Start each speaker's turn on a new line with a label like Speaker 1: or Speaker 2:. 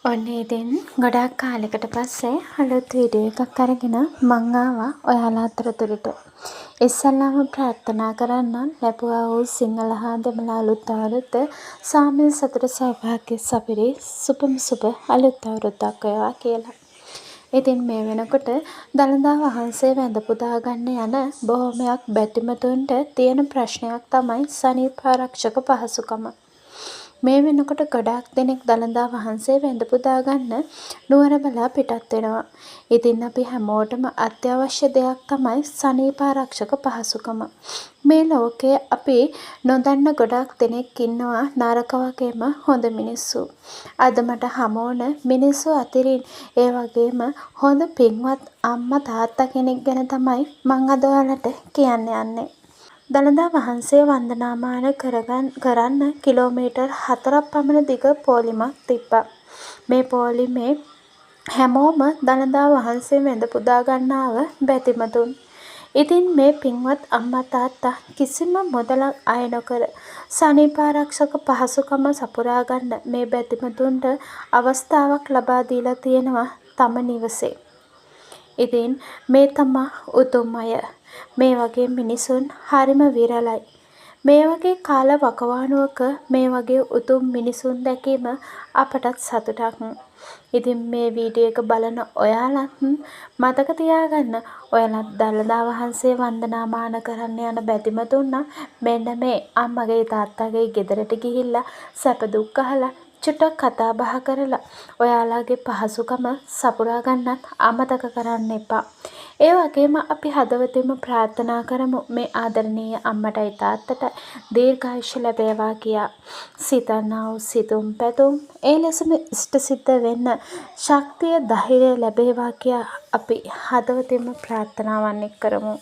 Speaker 1: ඔන්න ඉතින් ගොඩාක් කාලෙකට පස්සේ අලුත් වීඩියෝ එකක් අරගෙන මං ආවා ඔයාලා අතරතුරට. ඉස්සෙල්ලාම ප්‍රාර්ථනා කරන්නම් ලැබුවා වූ සිංහල හා දෙමළ අලුත් අවුරුද්ද සාමය සතුට සෞභාග්‍ය සපිරි සුබම සුබ අලුත් අවුරුද්දක් වේවා කියලා. ඉතින් මේ වෙනකොට දළදා වහන්සේ වැඳ පුදා ගන්න යන බොහොමයක් බැතිමතුන්ට තියෙන ප්‍රශ්නයක් තමයි සනීප ආරක්ෂක පහසුකම. මේ වෙනකොට ගොඩාක් දෙනෙක් දළදා වහන්සේ වැඳ පුදා ගන්න නුවර බලා පිටත් වෙනවා. ඉතින් අපි හැමෝටම අත්‍යවශ්‍ය දෙයක් තමයි සනීප ආරක්ෂක පහසුකම. මේ ලෝකයේ අපි නොදන්න ගොඩාක් දෙනෙක් ඉන්නවා නරක වගේම හොඳ මිනිස්සු. අද මට හමුවන මිනිස්සු අතරින් ඒ වගේම හොඳ පින්වත් අම්මා තාත්තා කෙනෙක් ගැන තමයි මං අද ඔයාලට කියන්න යන්නේ. දළදා වහන්සේ වන්දනාමාන කරන්න කිලෝමීටර් 4ක් පමණ දිග පෝලිමක් තිබ්බා. මේ පෝලිමේ හැමෝම දළදා වහන්සේ වැඳ පුදා ගන්නාව බැතිමතුන්. ඉතින් මේ පින්වත් අම්මා තාත්තා කිසිම මුදලක් අය නොකර සනීප ආරක්ෂක පහසුකම සපුරා ගන්න මේ බැතිමතුන්ට අවස්ථාවක් ලබා දීලා තියෙනවා තම නිවසේ. ඉතින් මේ තමා උතුම් අය. මේ වගේ මිනිසුන් හරිම විරලයි. මේ වගේ කාල වකවානුවක මේ වගේ උතුම් මිනිසුන් දැකීම අපටත් සතුටක්. ඉතින් මේ වීඩියෝ එක බලන ඔයාලත් මතක තියාගන්න ඔයාලත් දළදා වහන්සේ වන්දනාමාන කරන්න යන බැතිමතුන් නම් මෙන්න මේ අම්මගේ තාත්තගේ ගෙදරට ගිහිල්ලා සැප දුක් අහලා චුට්ටක් කතා බහ කරලා ඔයාලගේ පහසුකම සපුරා ගන්නත් අමතක කරන්න එපා. ඒ වගේම අපි හදවතින්ම ප්‍රාර්ථනා කරමු මේ ආදරණීය අම්මටයි තාත්තට දීර්ඝායුෂ ලැබේවා කියා. සිතන්නා වූ සිතුම් පැතුම් ඒ ලෙසම ඉෂ්ට සිද්ධ වෙන්න ශක්තිය ධෛර්යය ලැබේවා කියා අපි හදවතින්ම ප්‍රාර්ථනාවන් කරමු.